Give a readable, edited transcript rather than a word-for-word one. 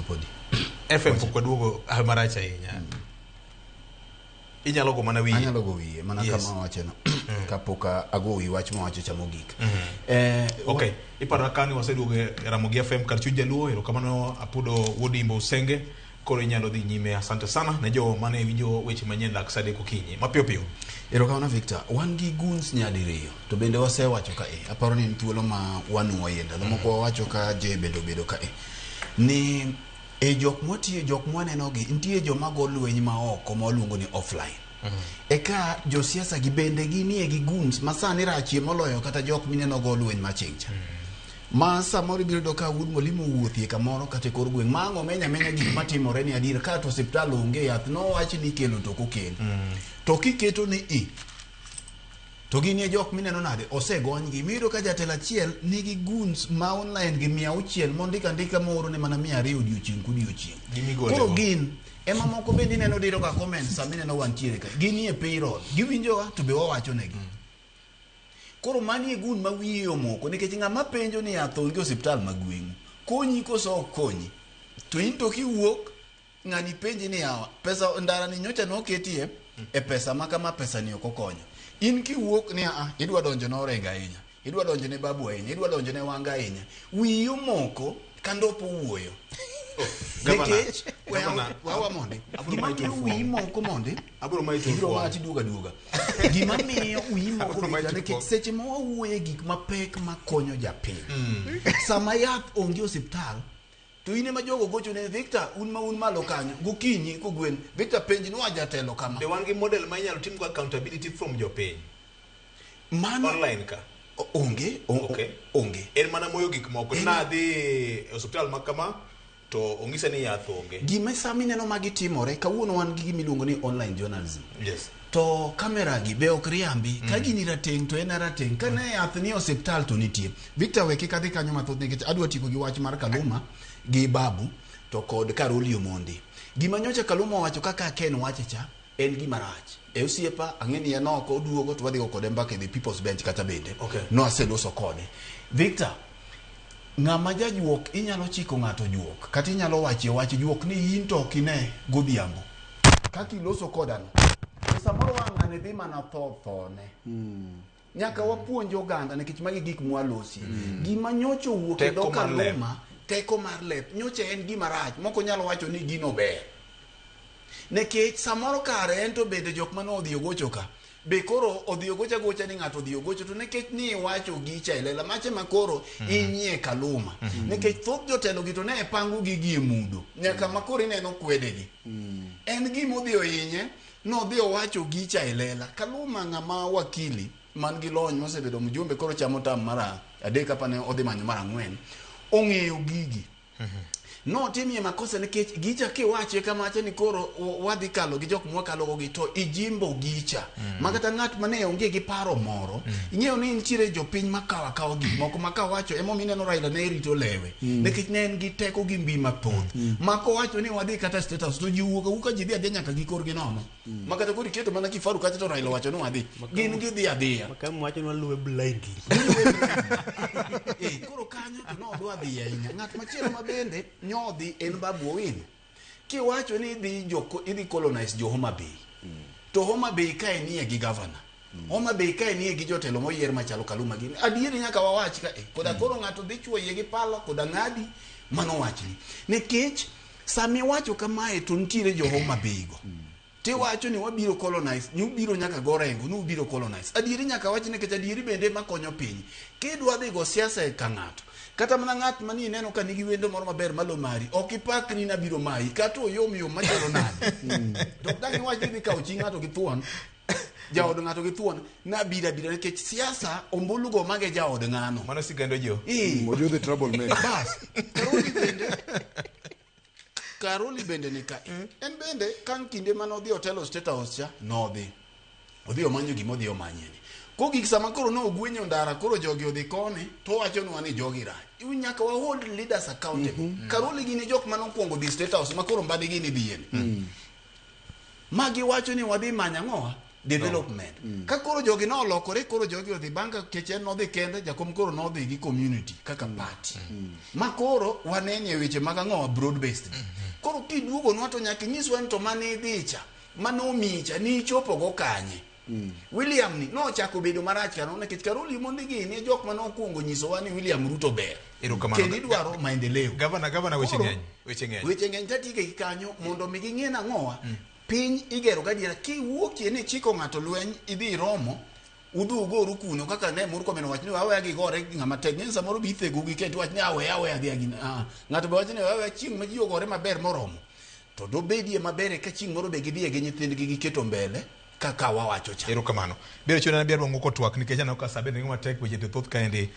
podi. FM pok waduogo maracha ahinya. Inyalo go mana wiye. Anyalo go wiye mana kama wacheno. Kapok ago wi wach ma wacho chamo gik. Okay. Iparo kani waseduogo Ramogi FM kar chuja luo erokamano apudo Wodimbo Senge koro inyalo dhi nyime. Asante sana ne jo mane winjo weche manyien dak sade kokinyi. Mapiyo piyo. Erokamano Victor, wan gi guns nyadiriyo to bende wasewacho ka aparo ni thuolo ma wanuo yenda moko wacho ka je bedo ka ni jok motie jok mwaneno gi nitie joma go lweny ma oko ma luongo ni offline. Eka jo siasa gi bende gi nie gi guns masani rachie moloyo kata jok mineno go lweny ma chencha. Ma samoro biro doka wud molimo wuothie kamoro kata kor gweng mango menya gik matimore ni adiera ka to hospital onge yath no wach ni kelo to kokelo. To kiketo ni to gini jok mineno nade osegony gi miro ka jatelo achiel nigi guns ma online gi 600 mondika moro ne mana 200 odiochieng kudiochieng. Koro gin ema moko bende neno diro ka comment samineno wantiere ka gini e payroll giwinjowa to be wawacho negi. Koro mani gun ma wiye omoko nikech ng'ama penjo ni yath onge hospital magweng konyi koso konyi to into kiwuok ng'ani penji ni yawa pesa ndara ni nyocha no ketie e pesa makama pesa ni okokonyo in kiwuok ni idwa donjo no renga ahinya idwa donjo ne babu ahinya idwa donjo ne wanga ahinya wiye omoko kandopo wuoyo. Nikech wawa mondi gima miyo wiyi moko mondi abro mati duoga gima miyo wiyi moko nikech seche ma wawuoye gik mapek makonyo japiny sama yath onge hospital to ine ma jogo gocho ne Victor un malo kanyo gokinyi kogwen Victor penji no jatelo kama be wan gi model ma inyalo tim go accountability from jopiny man online ka onge en mana moyo gik moko nadhi hospital makama to ongisa ni yath onge gima sami neno magi timore kawuono wan gi gimiluongo ni online journalism. Yes. To kamera gi be ok riambi ka gini rateng to en rateng ka ne yath ni hospital to nitie. Victor weki kadhi kanyo mathoth nikech adwa tiko gi wach mar Kaluma gi Babu to kod Karoli Omondi. Gima nyocha Kaluma wacho kaka Ken wachecha en gima rach. Osiepa ang'eni ya noko duogo to wadhi go kode mbaka the people's bench kata bende. No aseloso kode. Victor ng'ama jajuok inyalo chiko ng'ato juok kata inyalo wach juok ni in to kine godhiambo kaka iloso kodano samoro wang'ane dhi mana thothone nyaka wapuonjo oganda nikech magi gik mwalosi gima nyocho wuok e dho Kaluma teko mar lep nyocha en gima rach moko nyalo wacho ni gino ber nikech samoro kare en to bende jok mane odhi ogocho ka be koro odhi gocha ni ng'ato odhi ogocho to nekech ni wacho gicha elela mache makoro inyie Kaluma nekech thoth jotelo gi to ne pango gi e mudo nyaka makoro ineno kwedegi en gima odhi ohinye no odhi owacho gicha elela Kaluma ng'ama wakili man gi lony mosebedo mjumbe koro chamo tam mara adek kapane odhi manyo mara 4 ong'eyo gigi no timie makosa nikech gicha kiwache kama acha ni koro wadhi kalo gi jok mwakalo go gi to ijimbo gicha makata ng'at mane onge gi paro moro ing'eyo ni nchire jopiny makawa gik moko makawacho emo mineno Raila ne rito lewe nikech ne en gi teko gi mbi mathoth mako wacho ni wadhi kata state house to jiwuok uka ji dhi adhiya nyaka gi korgi nono makata koro iketo mana kifaru kacha to Raila wacho no wadhi gin gi dhi adhiya makam wacho no luwe blindly koro kanyo to no dwa dhi ahinya ng'at machielo mabende nyodhi en Babu Owino kiwacho ni idhi colonize jo Homa Bay to Homa Bay kae nie gi governor Homa Bay kae nie gi jotelo moyier machalo Kaluma gini adieri nyaka wawach ka koda koro ng'ato dhi chuoye gi pala koda ng'adi mano wachni nikech sami wacho kamae to ntiere jo Homa Bay go ti wacho ni wabiro colonize ni ubiro nyaka gorengo ni ubiro colonize adieri nyaka wach nikech adieri bende makonyo piny kidwa dhi go siasa e kang'ato kata mana ng'at mani neno ka nigi wendo moro maber malo mari ok ipakri na biro mai kata oyom machalo nade to dang wach ni ka uchi ng'ato gi thuon jaod ng'ato gi thuon na bira nikech siasa ombulu go mage jaod ng'ano mano sigando jo mojo the trouble maker bas Karoli bende nika en bende kan kinde mano dhi hotel state house cha no odhi omanyo gimo odhi omanyeni ko gik sama koro no ogwenyo ndara koro jogi odhi kone to wacho nwa ni jogi rach nyaka wa hold leaders accountable Karoli gini jok mano kwongo dhi state house makoro mbadi gini dhieni magi wacho ni wadhi manya ngoa development ka koro jogi no lokore koro jogi odhi banga keche no dhi kende jakom koro no dhi gi community kaka party ma koro wanenie weche mag ang'o broad based koro kiduogo nwa to nyaka nyiswa ni to mane dhicha manomicha ni chopo go kanye William ni no chako bedo marach kano nikech Karoli mondi gi ni jok mano kungo nyisowa ni William Ruto ber kendi dwaro maendeleo gavana weche ng'eny tatige kanyo mondo mi ging'ena ng'owa piny igero gadiera kiwuokie ni chiko ng'ato lweny idhi romo udhu goru kuno kaka ne mur komeno wachni wawe gi gore ng'ama tek ni samoro bi thego gi ket wachni awe adhi agina ng'ato be wachni wawe chieng' ma ji ogore maber moromo to do bedie maber ka chieng' moro be gidhi gi nyithindgi giketo mbele kaka wawacho cha erokamano biro chuna biro ng'uko twak nikech anaka sabe ne ng'ama tek weche thoth kaendi